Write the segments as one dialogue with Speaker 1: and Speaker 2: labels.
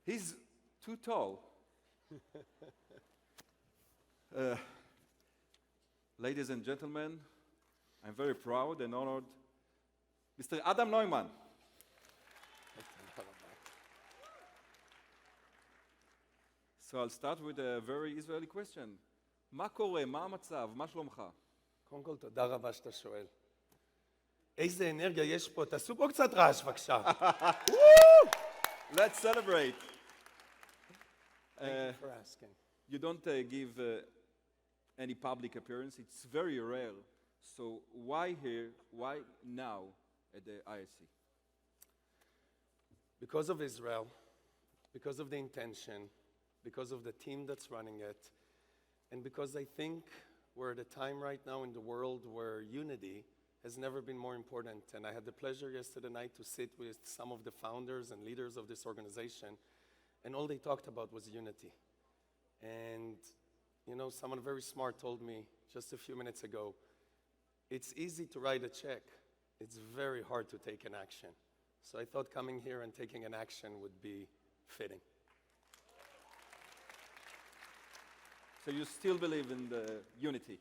Speaker 1: He's too tall. Uh, Ladies and gentlemen, I'm very proud and honored, Mr. Adam Neumann. So I'll start with a very Israeli question. מה קורה? מה המצב? מה שלומך?
Speaker 2: קודם כל, תודה רבה שאתה שואל. איזה אנרגיה יש פה, תעשו פה קצת רעש בבקשה.
Speaker 1: Let's celebrate.
Speaker 2: Thank you for asking.
Speaker 1: You don't give any public appearance. It's very rare. So why here? Why now at the IAC?
Speaker 2: Because of Israel, because of the intention, because of the team that's running it, and because I think we're at a time right now in the world where unity has never been more important. And I had the pleasure yesterday night to sit with some of the founders and leaders of this organization, and all they talked about was unity. And, you know, someone very smart told me just a few minutes ago, it's easy to write a check. It's very hard to take an action. So I thought coming here and taking an action would be fitting.
Speaker 1: So you still believe in the unity?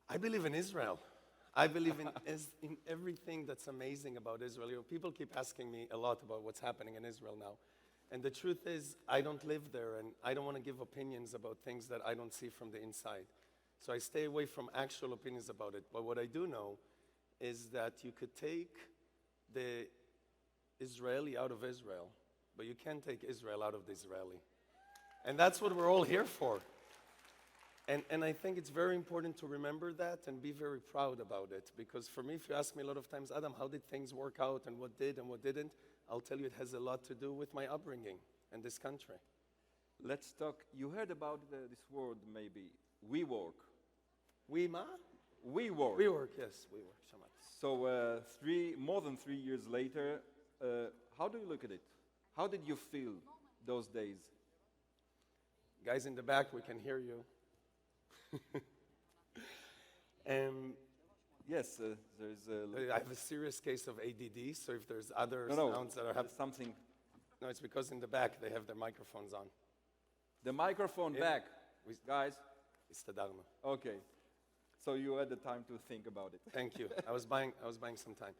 Speaker 2: I believe in Israel. I believe in everything that's amazing about Israel. You know, people keep asking me a lot about what's happening in Israel now. And the truth is, I don't live there, and I don't want to give opinions about things that I don't see from the inside. So I stay away from actual opinions about it. But what I do know is that you could take the Israeli out of Israel, but you can't take Israel out of the Israeli. And that's what we're all here for. And I think it's very important to remember that and be very proud about it. Because for me, if you ask me a lot of times, Adam, how did things work out and what did and what didn't, I'll tell you it has a lot to do with my upbringing and this country.
Speaker 1: Let's talk. You heard about this word maybe, we work.
Speaker 2: We ma?
Speaker 1: We work.
Speaker 2: We work, yes, we work. Shamat.
Speaker 1: So more than 3 years later, how do you look at it? How did you feel those days?
Speaker 2: Guys in the back, we can hear you.
Speaker 1: Yes, there's
Speaker 2: I have a serious case of ADD, so if there's other
Speaker 1: no,
Speaker 2: sounds that are happening.
Speaker 1: something.
Speaker 2: No, it's because in the back they have their microphones on.
Speaker 1: The microphone
Speaker 2: Yeah.
Speaker 1: back, guys.
Speaker 2: Istadagma.
Speaker 1: Okay, so you had the time to think about it.
Speaker 2: Thank you. I was buying some time.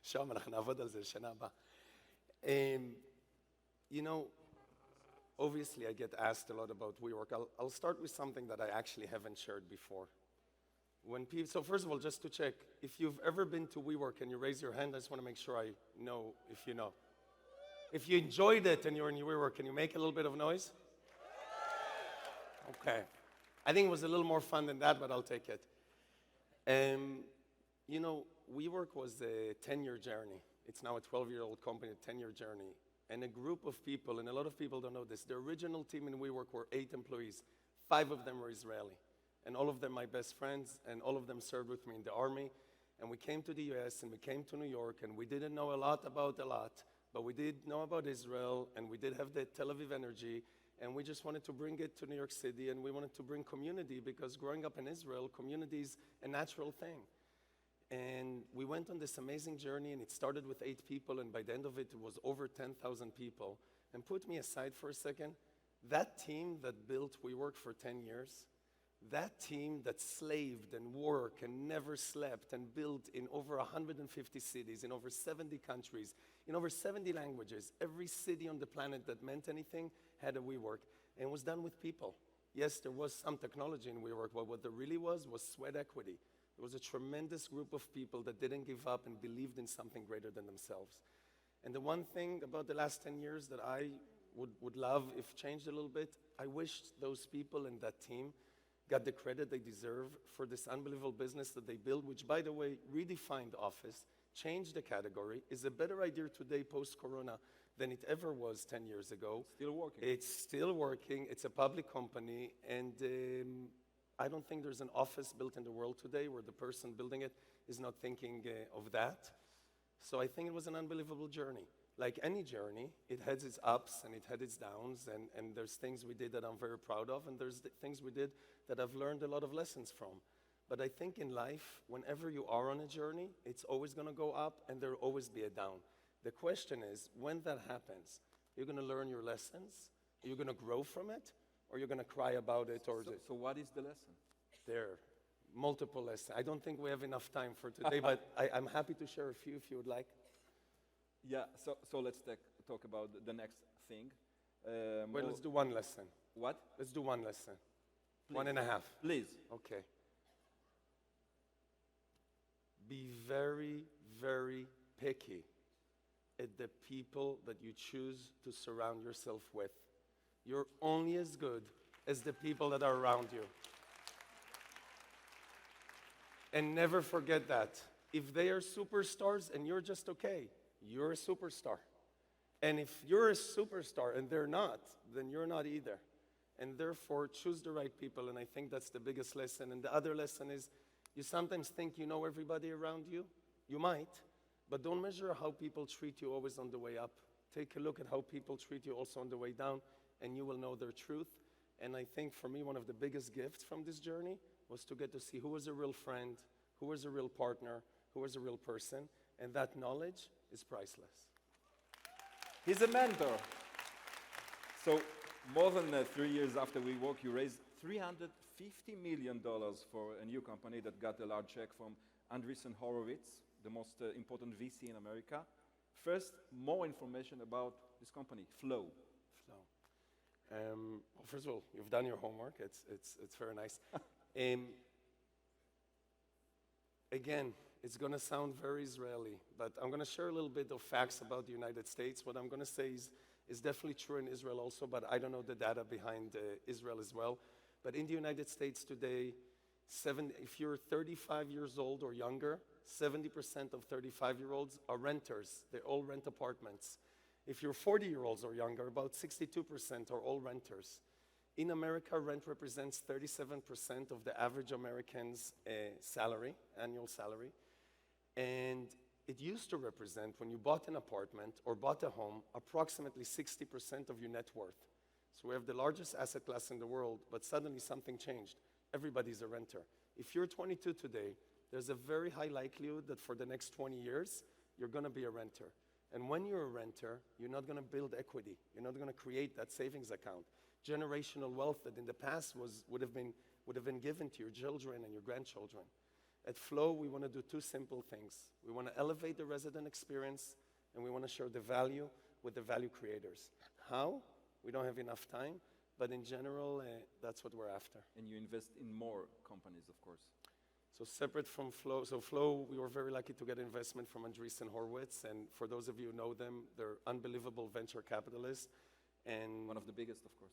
Speaker 2: שם אנחנו נעבוד על זה לשנה הבאה. You know, obviously I get asked a lot about WeWork. I'll start with something that I actually haven't shared before. So first of all, just to check, if you've ever been to WeWork and you raise your hand, I just want to make sure I know if you know. If you enjoyed it and you're in WeWork, can you make a little bit of noise? Okay. I think it was a little more fun than that, but I'll take it. You know, WeWork was a 10-year journey. It's now a 12-year-old company, a 10-year journey. And a group of people, and a lot of people don't know this, the original team in WeWork were 8 employees. 5 of them were Israeli. And all of them my best friends, and all of them served with me in the army. And we came to the US, and we came to New York, and we didn't know a lot about a lot, but we did know about Israel, and we did have the Tel Aviv energy, and we just wanted to bring it to New York City, and we wanted to bring community, because growing up in Israel, community is a natural thing. And we went on this amazing journey, and it started with 8 people, and by the end of it, it was over 10,000 people. And put me aside for a second, that team that built WeWork for 10 years, that team that slaved and worked and never slept and built in over 150 cities, in over 70 countries, in over 70 languages, every city on the planet that meant anything had a WeWork, and it was done with people. Yes, there was some technology in WeWork, but what there really was sweat equity. It was a tremendous group of people that didn't give up and believed in something greater than themselves. And the one thing about the last 10 years that I would love if changed a little bit, I wished those people in that team got the credit they deserve for this unbelievable business that they built, which, by the way, redefined office, changed the category, is a better idea today post-corona than it ever was 10 years ago.
Speaker 1: Still working.
Speaker 2: It's still working. It's a public company, and I don't think there's an office built in the world today where the person building it is not thinking of that. So I think it was an unbelievable journey. Like any journey, it has its ups and it had its downs, and there's things we did that I'm very proud of, and there's things we did that I've learned a lot of lessons from. But I think in life, whenever you are on a journey, it's always going to go up, and there'll always be a down. The question is, when that happens, you're going to learn your lessons, you're going to grow from it, or you're going to cry about it, or
Speaker 1: So what is the lesson?
Speaker 2: there are multiple lessons. I don't think we have enough time for today, but I'm happy to share a few if you would like.
Speaker 1: Yeah, so let's talk about the next thing.
Speaker 2: Wait, let's do one lesson.
Speaker 1: What?
Speaker 2: Let's do one lesson.
Speaker 1: Please.
Speaker 2: 1.5.
Speaker 1: Please.
Speaker 2: Okay. Be very, very picky at the people that you choose to surround yourself with. You're only as good as the people that are around you. And never forget that. If they are superstars and you're just okay, you're a superstar. And if you're a superstar and they're not, then you're not either. And therefore, choose the right people, and I think that's the biggest lesson. And the other lesson is, you sometimes think you know everybody around you. You might, but don't measure how people treat you always on the way up. Take a look at how people treat you also on the way down, and you will know their truth. And I think for me, one of the biggest gifts from this journey was to get to see who was a real friend, who was a real partner, who was a real person, and that knowledge is priceless.
Speaker 1: He's a mentor. So more than 3 years after we work, you raised $350 million for a new company that got a large check from Andreessen Horowitz, the most important VC in America. First, more information about this company, Flow.
Speaker 2: Flow. Well, first of all, you've done your homework. It's very nice. Again, it's going to sound very Israeli, but I'm going to share a little bit of facts about the United States. What I'm going to say is definitely true in Israel also, but I don't know the data behind Israel as well. But in the United States today, if you're 35 years old or younger, 70% of 35-year-olds are renters. They all rent apartments. If you're 40-year-olds or younger, about 62% are all renters. In America, rent represents 37% of the average American's salary, annual salary. And it used to represent, when you bought an apartment or bought a home, approximately 60% of your net worth. So we have the largest asset class in the world, but suddenly something changed. Everybody's a renter. If you're 22 today, there's a very high likelihood that for the next 20 years, you're going to be a renter. And when you're a renter, you're not going to build equity. You're not going to create that savings account. Generational wealth that in the past would have been given to your children and your grandchildren. At Flow, we want to do two simple things. We want to elevate the resident experience, and we want to share the value with the value creators. How? We don't have enough time, but in general, that's what we're after.
Speaker 1: And you invest in more companies, of course.
Speaker 2: So separate from Flow, Flow, we were very lucky to get investment from Andreessen Horowitz, and for those of you who know them, they're unbelievable venture capitalists. And
Speaker 1: one of the biggest, of course.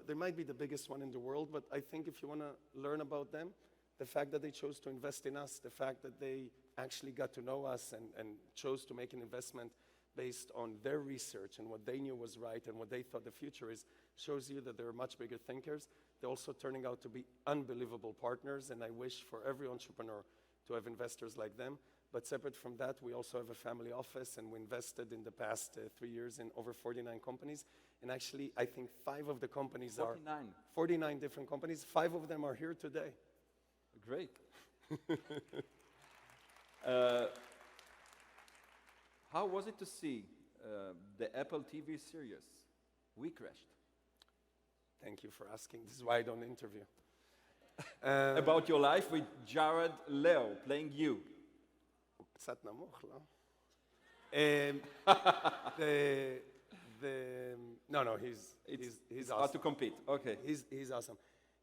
Speaker 2: They might be the biggest one in the world, but I think if you want to learn about them, the fact that they chose to invest in us, the fact that they actually got to know us and chose to make an investment based on their research and what they knew was right and what they thought the future is, shows you that they're much bigger thinkers. They're also turning out to be unbelievable partners, and I wish for every entrepreneur to have investors like them. But separate from that, we also have a family office, and we invested in the past 3 years in over 49 companies. And actually, I think 5 of the companies 49 different companies. 5 of them are here today.
Speaker 1: Great. How was it to see the Apple TV series, We Crashed?
Speaker 2: Thank you for asking. This is why I don't interview.
Speaker 1: About your life with Jared Leto playing you.
Speaker 2: קצת נמוך, לא? No, he's awesome.
Speaker 1: Hard to compete. Okay.
Speaker 2: He's awesome.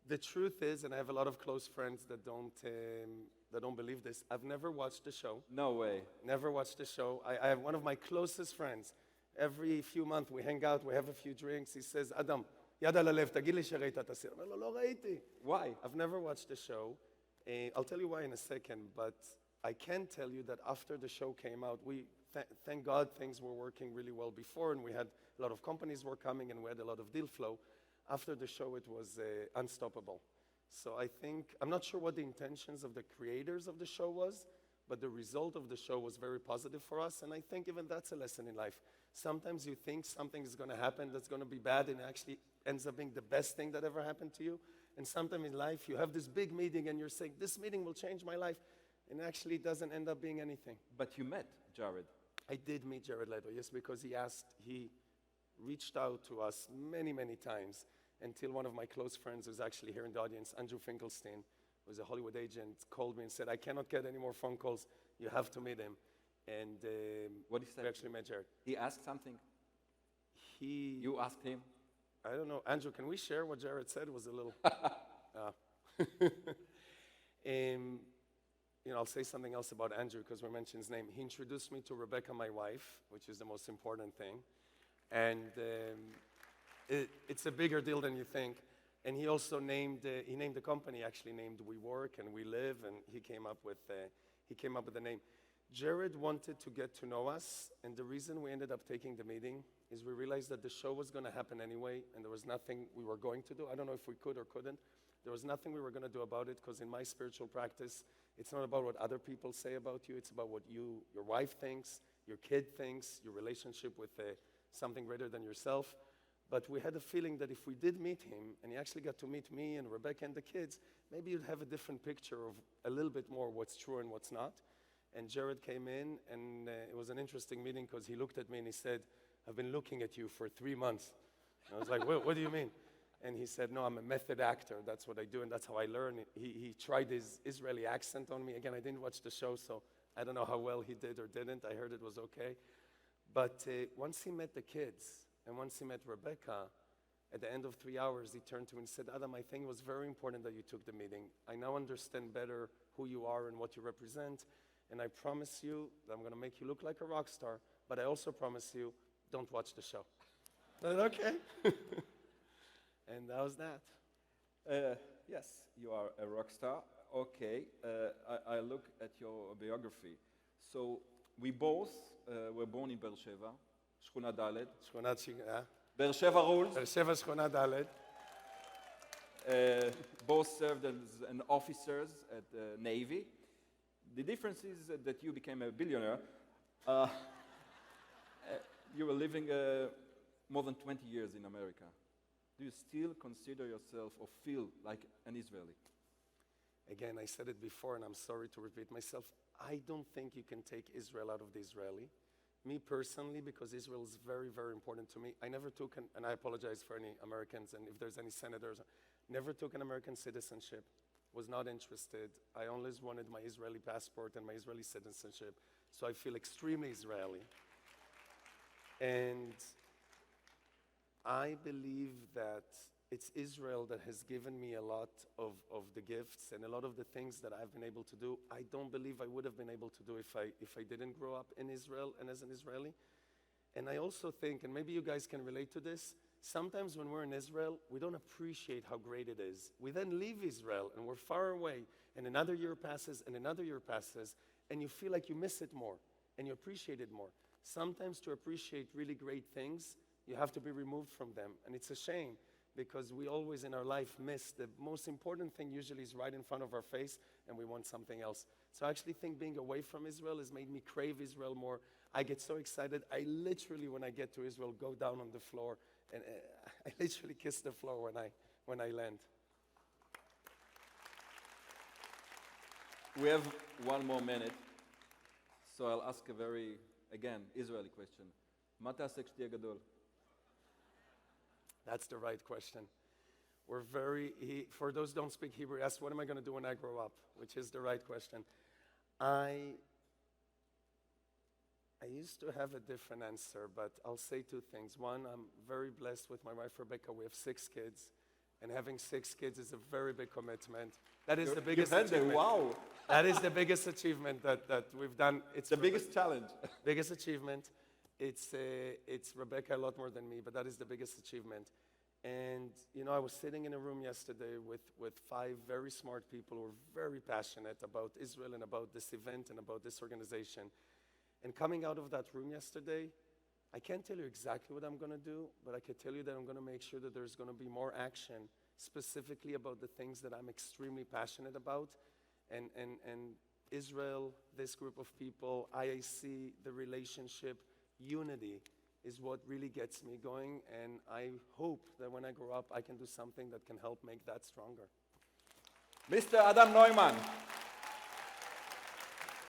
Speaker 2: The truth is, and I have a lot of close friends that don't believe this, I've never watched the show.
Speaker 1: No way.
Speaker 2: Never watched the show. I have one of my closest friends. Every few months we hang out, we have a few drinks. He says, אדם, יד על הלב, תגיד לי שראית את הסרט. אומר לו, לא ראיתי.
Speaker 1: Why?
Speaker 2: I've never watched the show. I'll tell you why in a second, but I can tell you that after the show came out, thank God things were working really well before, and we had a lot of companies were coming, and we had a lot of deal flow. After the show, it was unstoppable. So I think, I'm not sure what the intentions of the creators of the show was, but the result of the show was very positive for us, and I think even that's a lesson in life. Sometimes you think something is going to happen that's going to be bad, and it actually ends up being the best thing that ever happened to you. And sometimes in life, you have this big meeting, and you're saying, this meeting will change my life, and actually it doesn't end up being anything.
Speaker 1: But you met Jared.
Speaker 2: I did meet Jared Leto, yes, because he reached out to us many, many times until one of my close friends who's actually here in the audience, Andrew Finkelstein, who's a Hollywood agent, called me and said, I cannot get any more phone calls. You have to meet him. And
Speaker 1: What he said?
Speaker 2: we actually met Jared.
Speaker 1: He asked something.
Speaker 2: He,
Speaker 1: You asked him.
Speaker 2: I don't know. Andrew, can we share what Jared said? It was a little... I'll say something else about Andrew because we mentioned his name. He introduced me to Rebecca, my wife, which is the most important thing. And it's a bigger deal than you think. And he also named the company actually named We Work and We Live, and he came up with the name. Jared wanted to get to know us, and the reason we ended up taking the meeting is we realized that the show was going to happen anyway, and there was nothing we were going to do. I don't know if we could or couldn't. There was nothing we were going to do about it, because in my spiritual practice, it's not about what other people say about you. It's about what your wife thinks, your kid thinks, your relationship with something greater than yourself. But we had a feeling that if we did meet him, and he actually got to meet me and Rebecca and the kids, maybe you'd have a different picture of a little bit more what's true and what's not. And Jared came in, and it was an interesting meeting because he looked at me and he said, I've been looking at you for 3 months. And I was like, what do you mean? And he said, no, I'm a method actor. That's what I do, and that's how I learn. He tried his Israeli accent on me. Again, I didn't watch the show, so I don't know how well he did or didn't. I heard it was okay. But once he met the kids, and once he met Rebecca, at the end of 3 hours, he turned to me and said, Adam, I think it was very important that you took the meeting. I now understand better who you are and what you represent, and I promise you that I'm going to make you look like a rock star, but I also promise you, don't watch the show. I said, okay. And that was that.
Speaker 1: Yes, you are a rock star. Okay, I look at your biography. So we both were born in Be'er Sheva, Shchuna Dalet.
Speaker 2: שכונת שיגה.
Speaker 1: Be'er Sheva rules.
Speaker 2: באר שבע שכונה ד'.
Speaker 1: Both served as an officers at the Navy. The difference is that you became a billionaire. You were living more than 20 years in America. Do you still consider yourself or feel like an Israeli?
Speaker 2: Again, I said it before, and I'm sorry to repeat myself. I don't think you can take Israel out of the Israeli. Me personally, because Israel is very, very important to me. I never took, and I apologize for any Americans, and if there's any senators, never took an American citizenship, was not interested. I always wanted my Israeli passport and my Israeli citizenship, so I feel extremely Israeli. And I believe that it's Israel that has given me a lot of the gifts and a lot of the things that I've been able to do. I don't believe I would have been able to do if I didn't grow up in Israel and as an Israeli. And I also think, and maybe you guys can relate to this, sometimes when we're in Israel, we don't appreciate how great it is. We then leave Israel and we're far away, and another year passes and another year passes, and you feel like you miss it more and you appreciate it more. Sometimes to appreciate really great things, you have to be removed from them. And it's a shame because we always in our life miss the most important thing usually is right in front of our face and we want something else. So I actually think being away from Israel has made me crave Israel more. I get so excited. I literally, when I get to Israel, go down on the floor and I literally kiss the floor when I land.
Speaker 1: We have 1 more minute, so I'll ask a very, again, Israeli question. מה תעשה כשתהיה גדול?
Speaker 2: That's the right question. For those who don't speak Hebrew, asked, what am I going to do when I grow up? Which is the right question. I used to have a different answer, but I'll say 2 things. One, I'm very blessed with my wife, Rebecca. We have 6 kids, and having 6 kids is a very big commitment. That is the biggest achievement.
Speaker 1: Wow.
Speaker 2: That is the biggest achievement that we've done. It's
Speaker 1: The biggest challenge.
Speaker 2: biggest achievement. It's Rebecca a lot more than me, but that is the biggest achievement. And, I was sitting in a room yesterday with 5 very smart people who were very passionate about Israel and about this event and about this organization. And coming out of that room yesterday, I can't tell you exactly what I'm going to do, but I can tell you that I'm going to make sure that there's going to be more action specifically about the things that I'm extremely passionate about. And Israel, this group of people, IAC, the relationship, unity is what really gets me going, and I hope that when I grow up, I can do something that can help make that stronger.
Speaker 1: Mr. Adam Neumann.